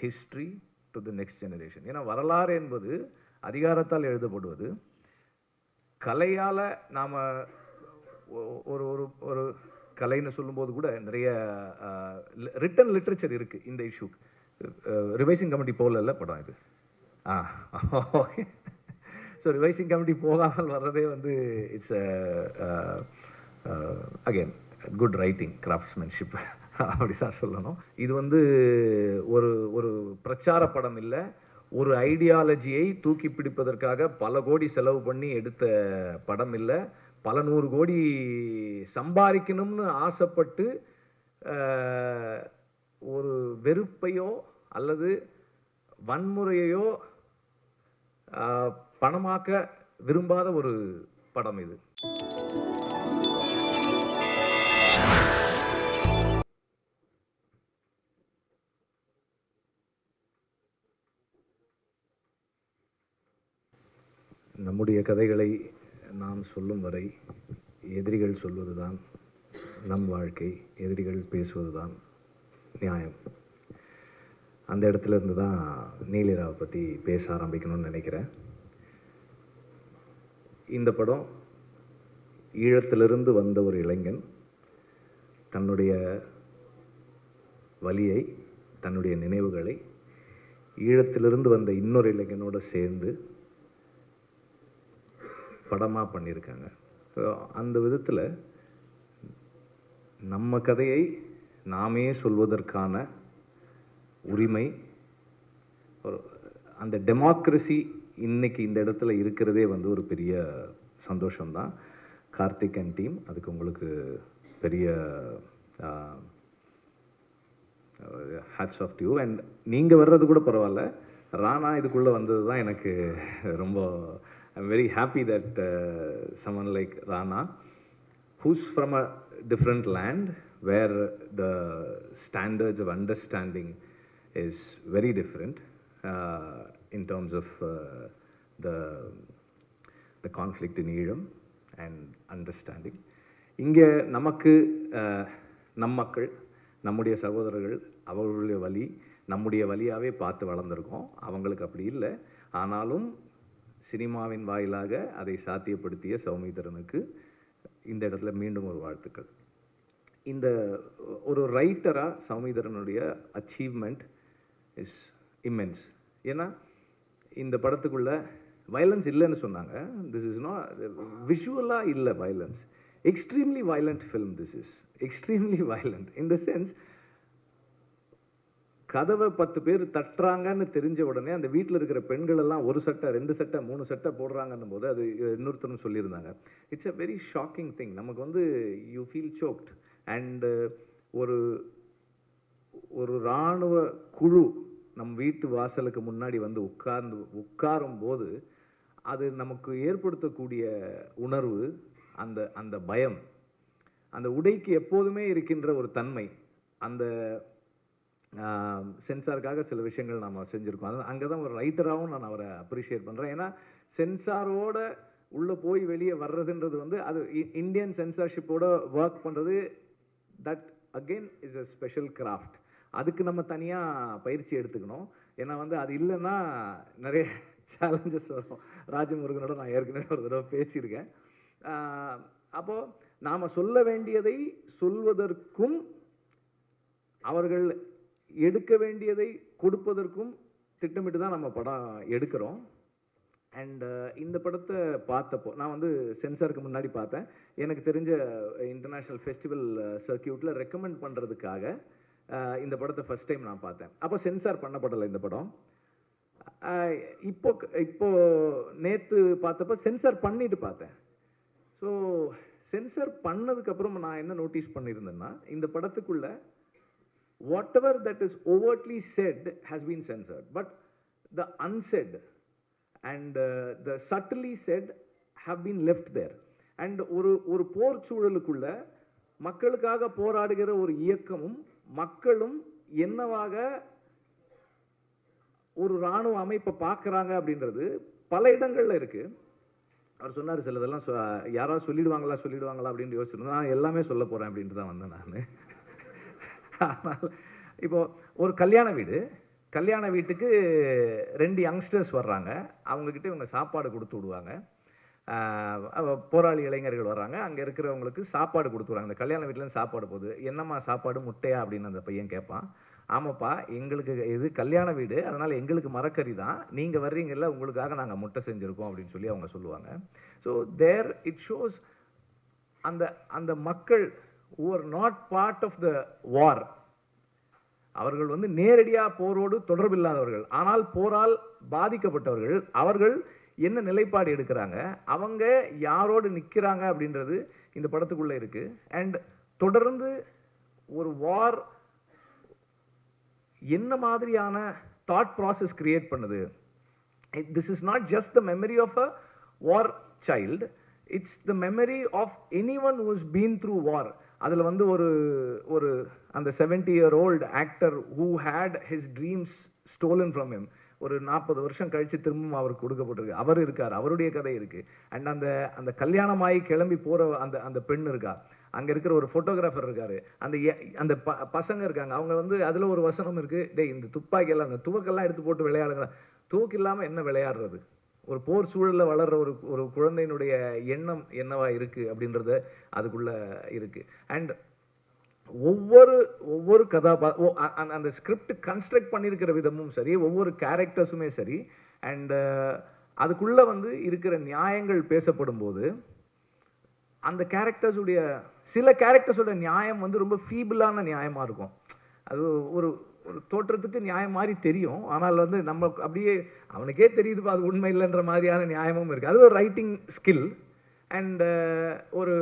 history to the next generation. ஏன்னா வரலாறு என்பது அதிகாரத்தால் எழுதப்படுவது. கலையால் நாம் ஒரு ஒரு ஒரு கலைன்னு சொல்லும்போது கூட நிறைய ரிட்டன் லிட்ரேச்சர் இருக்குது இந்த இஷ்யூ. ரிவைசிங் கமிட்டி போகல படம் இது. ஓகே. ஸோ ரிவைசிங் கமிட்டி போகாமல் வர்றதே வந்து it's again good writing, craftsmanship அப்படி தான் சொல்லணும். இது வந்து ஒரு ஒரு பிரச்சார படம் இல்லை, ஒரு ஐடியாலஜியை தூக்கி பிடிப்பதற்காக பல கோடி செலவு பண்ணி எடுத்த படம் இல்லை, பல 100 கோடி சம்பாதிக்கணும்னு ஆசைப்பட்டு ஒரு வெறுப்பையோ அல்லது வன்முறையையோ பணமாக்க விரும்பாத ஒரு படம் இது. நம்முடைய கதைகளை நாம் சொல்லும் வரை எதிரிகள் சொல்வதுதான் நம் வாழ்க்கை, எதிரிகள் பேசுவதுதான் நியாயம். அந்த இடத்துல இருந்து தான் நீலிராவை பற்றி பேச ஆரம்பிக்கணும்னு நினைக்கிறேன். இந்த படம் ஈழத்திலிருந்து வந்த ஒரு இளைஞன் தன்னுடைய வலியை, தன்னுடைய நினைவுகளை ஈழத்திலிருந்து வந்த இன்னொரு இளைஞனோடு சேர்ந்து படமாக பண்ணியிருக்காங்க. ஸோ அந்த விதத்தில் நம்ம கதையை நாமே சொல்வதற்கான உரிமை, ஒரு அந்த டெமோக்ரஸி இன்னைக்கு இந்த இடத்துல இருக்கிறதே வந்து ஒரு பெரிய சந்தோஷம்தான். கார்த்திக் அண்ட் டீம், அதுக்கு உங்களுக்கு பெரிய hats off to you. And நீங்கள் வர்றது கூட பரவாயில்ல, ராணா இதுக்குள்ளே வந்தது தான் எனக்கு ரொம்ப I'm very happy that someone like Rana, who's from a different land where the standards of understanding is very different in terms of the conflict in Elam and understanding. இங்கே நமக்கு நம் மக்கள், நம்முடைய சகோதரர்கள், அவர்களுடைய வலி நம்முடைய வலியாகவே பார்த்து வளர்ந்துருக்கோம். அவங்களுக்கு அப்படி இல்லை. ஆனாலும் சினிமாவின் வாயிலாக அதை சாத்தியப்படுத்திய சௌமித்திரனுக்கு இந்த இடத்துல மீண்டும் ஒரு வாழ்த்துக்கள். இந்த ஒரு ரைட்டராக சௌமித்திரனுடைய அச்சீவ்மெண்ட் இஸ் இம்மென்ஸ். ஏன்னா இந்த படத்துக்குள்ள வயலன்ஸ் இல்லைன்னு சொன்னாங்க. திஸ் இஸ் நாட் விஷுவலாக இல்லை violence. Extremely violent film. This is extremely violent in the sense, கதவை 10 பேர் தட்டுறாங்கன்னு தெரிஞ்ச உடனே அந்த வீட்டில் இருக்கிற பெண்கள் எல்லாம் 1 சட்டை 2 சட்டை 3 சட்டை போடுறாங்கன்னும் போது, அது இன்னொருத்தரும் சொல்லியிருந்தாங்க, it's a very shocking thing. நமக்கு வந்து யூ ஃபீல் சோக்ட். அண்டு ஒரு ஒரு இராணுவ குழு நம் வீட்டு வாசலுக்கு முன்னாடி வந்து உட்காரும் போது அது நமக்கு ஏற்படுத்தக்கூடிய உணர்வு, அந்த அந்த பயம், அந்த உடைக்கு எப்போதுமே இருக்கின்ற ஒரு தன்மை, அந்த சென்சாருக்காக சில விஷயங்கள் நாம் செஞ்சுருக்கோம். அது அங்கே தான் ஒரு ரைட்டராகவும் நான் அவரை அப்ரிஷியேட் பண்ணுறேன். ஏன்னா சென்சாரோட உள்ளே போய் வெளியே வர்றதுன்றது வந்து அது இந்தியன் சென்சார்ஷிப்போட ஒர்க் பண்ணுறது, that again is a special craft. அதுக்கு நம்ம தனியாக பயிற்சி எடுத்துக்கணும். ஏன்னா வந்து அது இல்லைன்னா நிறைய சேலஞ்சஸ் வரும். ராஜமுருகனோட நான் ஏற்கனவே ஒரு தடவை பேசியிருக்கேன். அப்போது நாம் சொல்ல வேண்டியதை சொல்வதற்கும் அவர்கள் எடுக்க வேண்டியதை கொடுப்பதற்கும் திட்டமிட்டு தான் நம்ம படம் எடுக்கிறோம். அண்ட் இந்த படத்தை பார்த்தப்போ நான் வந்து சென்சாருக்கு முன்னாடி பார்த்தேன். எனக்கு தெரிஞ்ச இன்டர்நேஷ்னல் ஃபெஸ்டிவல் சர்க்கியூட்டில் ரெக்கமெண்ட் பண்ணுறதுக்காக இந்த படத்தை ஃபஸ்ட் டைம் நான் பார்த்தேன். அப்போ சென்சார் பண்ணப்படலை இந்த படம். இப்போ நேற்று பார்த்தப்போ சென்சார் பண்ணிட்டு பார்த்தேன். ஸோ சென்சார் பண்ணதுக்கப்புறம் நான் என்ன நோட்டீஸ் பண்ணியிருந்தேன்னா, இந்த படத்துக்குள்ள whatever that is overtly said has been censored, but the unsaid and the subtly said have been left there. And ஒரு போர் சூழலுக்குள்ள மக்களுக்காக போராடுகிற ஒரு இயக்கமும் மக்களும் என்னவாக ஒரு இராணுவ அமைப்பை பார்க்குறாங்க அப்படின்றது பல இடங்கள்ல இருக்கு. அவர் சொன்னார், சிலதெல்லாம் யாராவது சொல்லிடுவாங்களா அப்படின்னு யோசிச்சிருந்தேன். நான் எல்லாமே சொல்ல போறேன் அப்படின்ட்டு தான் வந்தேன் நான். ஆனால் இப்போ ஒரு கல்யாண வீடு, கல்யாண வீட்டுக்கு 2 யங்ஸ்டர்ஸ் வர்றாங்க. அவங்கக்கிட்ட இவங்க சாப்பாடு கொடுத்து விடுவாங்க. போராளி இளைஞர்கள் வர்றாங்க. அங்கே இருக்கிறவங்களுக்கு சாப்பாடு கொடுத்துருவாங்க. இந்த கல்யாண வீட்டிலேருந்து சாப்பாடு போகுது. என்னம்மா சாப்பாடு, முட்டையா அப்படின்னு அந்த பையன் கேட்பான். ஆமாப்பா, எங்களுக்கு இது கல்யாண வீடு, அதனால் எங்களுக்கு மரக்கறி தான். நீங்கள் வர்றீங்கல்ல, உங்களுக்காக நாங்கள் முட்டை செஞ்சுருக்கோம் அப்படின்னு சொல்லி அவங்க சொல்லுவாங்க. ஸோ தேர் இட் ஷோஸ் அந்த அந்த மக்கள் who are not part of the war, அவர்கள் வந்து நேரடியாக போரோடு தொடர்பில்லாதவர்கள், ஆனால் போரால் பாதிக்கப்பட்டவர்கள். அவர்கள் என்ன நிலைப்பாடு எடுக்கிறாங்க, அவங்க யாரோடு நிற்கிறாங்க அப்படின்றது இந்த படத்துக்குள்ளே இருக்குது. அண்ட் தொடர்ந்து ஒரு வார் என்ன மாதிரியான தாட் ப்ராசஸ் கிரியேட் பண்ணுது. This is not just the memory of a war child, it's the memory of anyone who is been through war. அதில் வந்து ஒரு அந்த 70-year-old actor who had his dreams stolen from him, ஒரு 40 வருஷம் கழித்து திரும்பவும் அவருக்கு கொடுக்கப்பட்டிருக்கு. அவர் இருக்கார், அவருடைய கதை இருக்குது. அண்ட் அந்த கல்யாணமாகி கிளம்பி போகிற அந்த பெண் இருக்கா, அங்கே இருக்கிற ஒரு ஃபோட்டோகிராஃபர் இருக்கார், அந்த பசங்க இருக்காங்க. அவங்க வந்து அதில் ஒரு வசனம் இருக்குது, டே இந்த துப்பாக்கியெல்லாம் அந்த துவக்கெல்லாம் எடுத்து போட்டு விளையாடுங்க. துவக்கு இல்லாமல் என்ன விளையாடுறது? ஒரு போர் சூழலில் வளர்கிற ஒரு குழந்தையினுடைய எண்ணம் என்னவா இருக்குது அப்படின்றது அதுக்குள்ளே இருக்குது. அண்ட் ஒவ்வொரு அந்த ஸ்கிரிப்ட் கன்ஸ்ட்ரக்ட் பண்ணியிருக்கிற விதமும் சரி, ஒவ்வொரு கேரக்டர்ஸுமே சரி, அண்ட் அதுக்குள்ளே வந்து இருக்கிற நியாயங்கள் பேசப்படும் போது அந்த கேரக்டர்ஸுடைய சில கேரக்டர்ஸோட நியாயம் வந்து ரொம்ப ஃபீபிளான நியாயமாக இருக்கும். அது ஒரு தோற்றத்துக்கு நியாயம் மாதிரி தெரியும், ஆனால் வந்து நம்ம அப்படியே அவனுக்கே தெரியுதுப்பா அது உண்மை இல்லைன்ற மாதிரியான நியாயமும் இருக்குது. அது ஒரு ரைட்டிங் ஸ்கில் அண்ட் ஒரு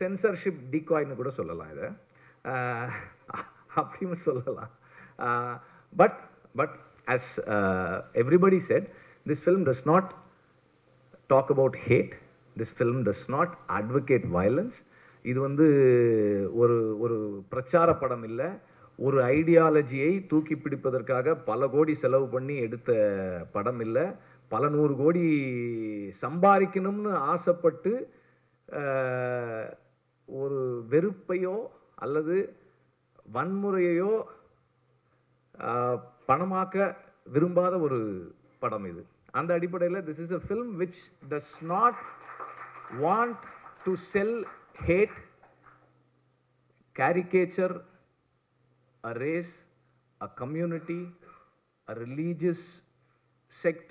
சென்சர்ஷிப் டிகாய்னு கூட சொல்லலாம், இதை அப்படின்னு சொல்லலாம். But as everybody said, this film does not talk about hate, this film does not advocate violence. இது வந்து ஒரு பிரச்சார படம் இல்லை, ஒரு ஐடியாலஜியை தூக்கி பிடிப்பதற்காக பல கோடி செலவு பண்ணி எடுத்த படம் இல்லை, பல 100 கோடி சம்பாதிக்கணும்னு ஆசைப்பட்டு ஒரு வெறுப்பையோ அல்லது வன்முறையையோ பணமாக்க விரும்பாத ஒரு படம் இது. அந்த அடிப்படையில் this is a film which does not want to sell hate, caricature a race, a community, a religious sect.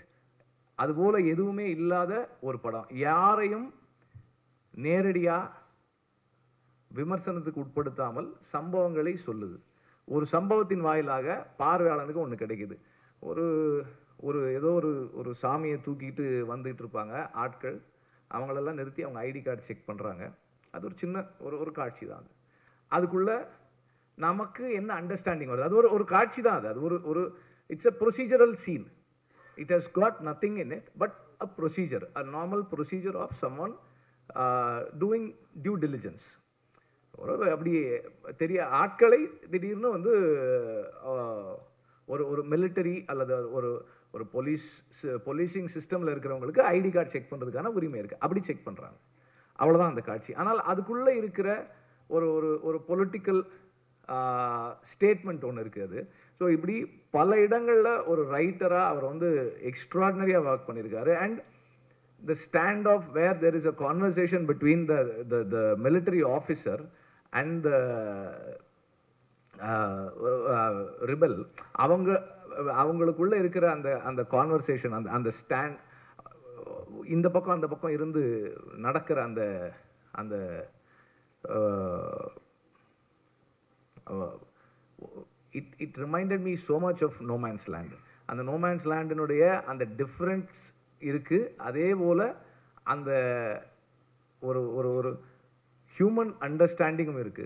அதுபோல எதுவுமே இல்லாத ஒரு படம். யாரையும் நேரடியாக விமர்சனத்துக்கு உட்படுத்தாமல் சம்பவங்களை சொல்லுது. ஒரு சம்பவத்தின் வாயிலாக பார்வையாளனுக்கு ஒன்று கிடைக்குது. ஏதோ ஒரு சாமியை தூக்கிட்டு வந்துட்டு இருப்பாங்க ஆட்கள், அவங்களெல்லாம் நிறுத்தி அவங்க ஐடி கார்டு செக் பண்ணுறாங்க. அது ஒரு சின்ன ஒரு காட்சி தான். அதுக்குள்ளே நமக்கு என்ன அண்டர்ஸ்டாண்டிங் வருது, அது ஒரு காட்சி தான். அது ஒரு it's a procedural scene. It has got nothing in it but a procedure, a normal procedure of someone doing due diligence. அப்படி தெரிய ஆட்களை திடீர்னு வந்து ஒரு மிலிட்டரி அல்லது ஒரு போலீசிங் சிஸ்டமில் இருக்கிறவங்களுக்கு ஐடி கார்டு செக் பண்ணுறதுக்கான உரிமை இருக்குது, அப்படி செக் பண்ணுறாங்க. அவ்வளோதான் அந்த காட்சி. ஆனால் அதுக்குள்ளே இருக்கிற ஒரு பொலிட்டிக்கல் ஸ்டேட்மெண்ட் ஒன்று இருக்குது. அது ஸோ இப்படி பல இடங்களில் ஒரு ரைட்டராக அவர் வந்து எக்ஸ்ட்ராடினரியாக ஒர்க் பண்ணியிருக்காரு. And the standoff where there is a conversation between the military officer and the rebel, அவங்களுக்குள்ள இருக்கிற அந்த கான்வர்சேஷன், அந்த ஸ்டாண்ட், இந்த பக்கம் அந்த பக்கம் இருந்து நடக்கிற அந்த it reminded me so much of No Man's Land. அந்த No Man's Landனுடைய அந்த டிஃப்ரென்ஸ் இருக்கு. அதே போல அந்த ஒரு ஹியூமன் அண்டர்ஸ்டாண்டிங்கும் இருக்கு.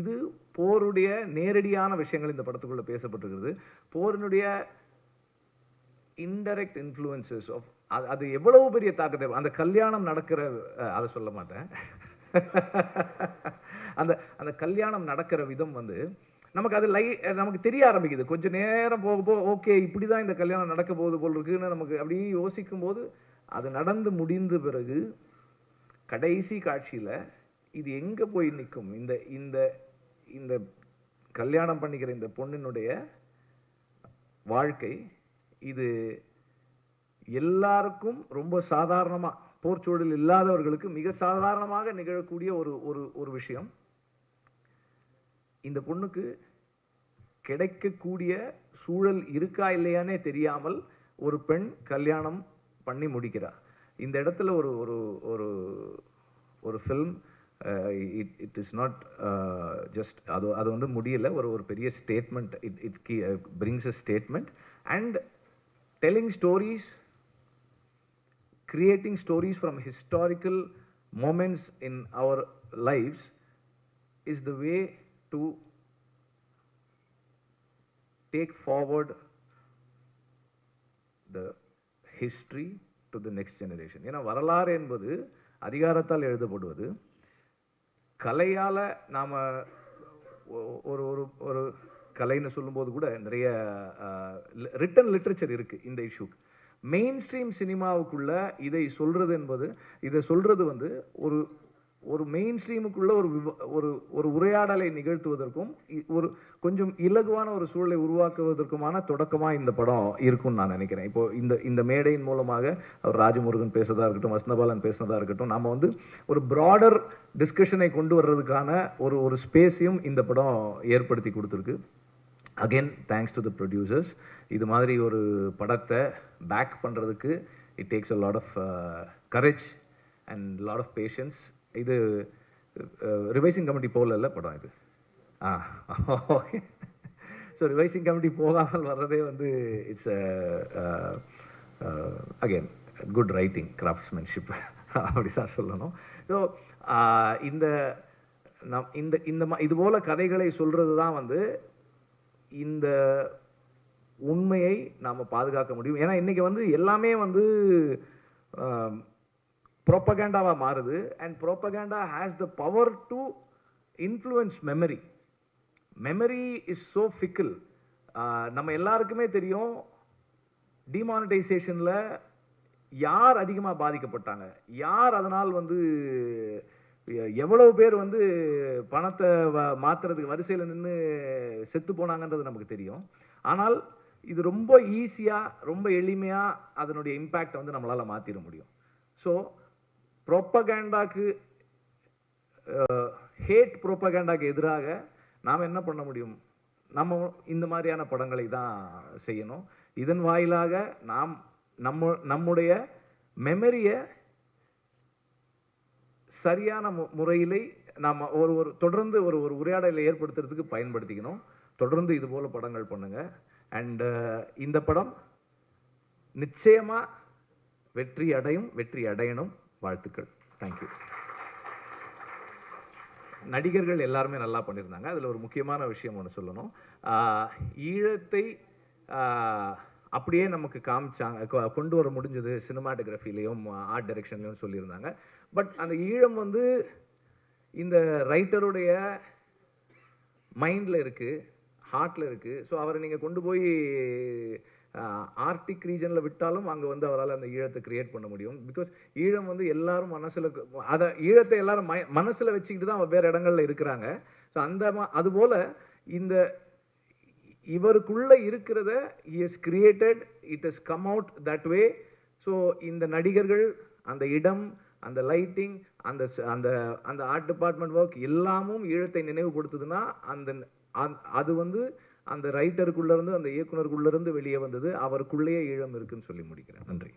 இது போருடைய நேரடியான விஷயங்கள் இந்த படத்துக்குள்ள பேசப்பட்டிருக்கிறது. போரினுடைய இன்டைரக்ட் இன்ஃப்ளூயன்சஸ் ஆஃப் அது எவ்வளவு பெரிய தாக்கத்தை, அந்த கல்யாணம் நடக்கிற, அதை சொல்ல மாட்டேன், அந்த கல்யாணம் நடக்கிற விதம் வந்து நமக்கு அது நமக்கு தெரிய ஆரம்பிக்குது. கொஞ்சம் நேரம் போக ஓகே இப்படி தான் இந்த கல்யாணம் நடக்க போகுது போல் இருக்குன்னு நமக்கு அப்படியே யோசிக்கும் போது அது நடந்து முடிந்த பிறகு கடைசி காட்சியில் இது எங்கே போய் நிற்கும், இந்த கல்யாணம் பண்ணிக்கிற இந்த பொண்ணினுடைய வாழ்க்கை இது எல்லாருக்கும் ரொம்ப சாதாரணமாக, போர்ச்சூழல் இல்லாதவர்களுக்கு மிக சாதாரணமாக நிகழக்கூடிய ஒரு விஷயம். இந்த பொண்ணுக்கு கிடைக்கக்கூடிய சூழல் இருக்கா இல்லையானே தெரியாமல் ஒரு பெண் கல்யாணம் பண்ணி முடிக்கிறார். இந்த இடத்துல ஒரு ஒரு ஒரு ஒரு film, it is not just அது வந்து முடியல, ஒரு பெரிய statement. It brings a statement and telling stories, creating stories from historical moments in our lives is the way to take forward the history to the next generation. ஏன்னா வரலாறு என்பது அதிகாரத்தால் எழுதப்படுவது. கலையால் நாம் ஒரு ஒரு ஒரு கலைன்னு சொல்லும்போது கூட நிறைய ரிட்டன் லிட்ரேச்சர் இருக்குது இந்த இஷ்யூக்கு. மெயின் ஸ்ட்ரீம் சினிமாவுக்குள்ள இதை சொல்றது வந்து ஒரு மெயின் ஸ்ட்ரீமுக்குள்ள ஒரு உரையாடலை நிகழ்த்துவதற்கும் ஒரு கொஞ்சம் இலகுவான ஒரு சூழலை உருவாக்குவதற்குமான தொடக்கமாக இந்த படம் இருக்கும்னு நான் நினைக்கிறேன். இப்போ இந்த மேடையின் மூலமாக அவர் ராஜமுருகன் பேசுறதா இருக்கட்டும், வசந்தபாலன் பேசுனதா இருக்கட்டும், நம்ம வந்து ஒரு ப்ராடர் டிஸ்கஷனை கொண்டு வர்றதுக்கான ஒரு ஸ்பேஸையும் இந்த படம் ஏற்படுத்தி கொடுத்துருக்கு. Again thanks to the producers. இது மாதிரி ஒரு படத்தை பேக் பண்ணுறதுக்கு it takes a lot of courage and lot of patience. இது ரிவைசிங் கமிட்டி போகல படம் இது. ஓகே. ஸோ ரிவைசிங் கமிட்டி போகாமல் வர்றதே வந்து it's again good writing, craftsmanship அப்படி தான் சொல்லணும். ஸோ இது போல் கதைகளை சொல்கிறது தான் வந்து இந்த உண்மையை நாம் பாதுகாக்க முடியும். ஏன்னா இன்றைக்கி வந்து எல்லாமே வந்து ப்ரோப்பகேண்டாவாக மாறுது. And propaganda has the power to influence memory. Memory is so fickle. நம்ம எல்லாருக்குமே தெரியும், டிமானிட்டைசேஷனில் யார் அதிகமாக பாதிக்கப்பட்டாங்க, யார் அதனால் வந்து எவ்வளவு பேர் வந்து பணத்தை மாற்றுறதுக்கு வரிசையில் நின்று செத்து போனாங்கன்றது நமக்கு தெரியும். ஆனால் இது ரொம்ப ஈஸியாக, ரொம்ப எளிமையாக அதனுடைய இம்பேக்டை வந்து நம்மளால் மாற்றிட முடியும். ஸோ ப்ரோப்பகேண்டாக்கு, ஹேட் ப்ரோப்பகேண்டாக்கு எதிராக நாம் என்ன பண்ண முடியும்? நம்ம இந்த மாதிரியான படங்களை தான் செய்யணும். இதன் வாயிலாக நாம் நம்முடைய மெமரியை சரியான முறையிலே நாம் தொடர்ந்து ஒரு உரையாடலை ஏற்படுத்துறதுக்கு பயன்படுத்திக்கணும். தொடர்ந்து இது போல படங்கள் பண்ணுங்க. அண்ட் இந்த படம் நிச்சயமாக வெற்றி அடையணும். வாழ்த்துக்கள். தேங்க்யூ. நடிகர்கள் எல்லாருமே நல்லா பண்ணியிருந்தாங்க. அதில் ஒரு முக்கியமான விஷயம் ஒன்று சொல்லணும். ஈழத்தை அப்படியே நமக்கு காமிச்சாங்க, கொண்டு வர முடிஞ்சது சினிமாட்டோகிராஃபிலையும் ஆர்ட் டைரக்ஷன்லையும் சொல்லியிருந்தாங்க. பட் அந்த ஈழம் வந்து இந்த ரைட்டருடைய மைண்டில் இருக்குது, ஹார்ட்டில் இருக்குது. ஸோ அவரை நீங்கள் கொண்டு போய் ஆர்டிக் ரீஜனில் விட்டாலும் அங்கே வந்து அவரால் அந்த ஈழத்தை கிரியேட் பண்ண முடியும். பிகாஸ் ஈழம் வந்து எல்லாரும் மனசில், ஈழத்தை எல்லாரும் மனசில் வச்சுக்கிட்டு தான் வேறு இடங்கள்ல இருக்கிறாங்க. ஸோ அதுபோல் இவருக்குள்ளே இருக்கிறத he has created, it has come out that way. So இந்த நடிகர்கள், அந்த இடம், அந்த லைட்டிங், அந்த ஆர்ட் டிபார்ட்மெண்ட் ஒர்க் எல்லாமும் ஈழத்தை நினைவுபடுத்துதுன்னா அது வந்து அந்த ரைட்டருக்குள்ளேருந்து, அந்த இயக்குனருக்குள்ளேருந்து வெளியே வந்தது. அவருக்குள்ளேயே ஈழம் இருக்குன்னு சொல்லி முடிக்கிறேன். நன்றி.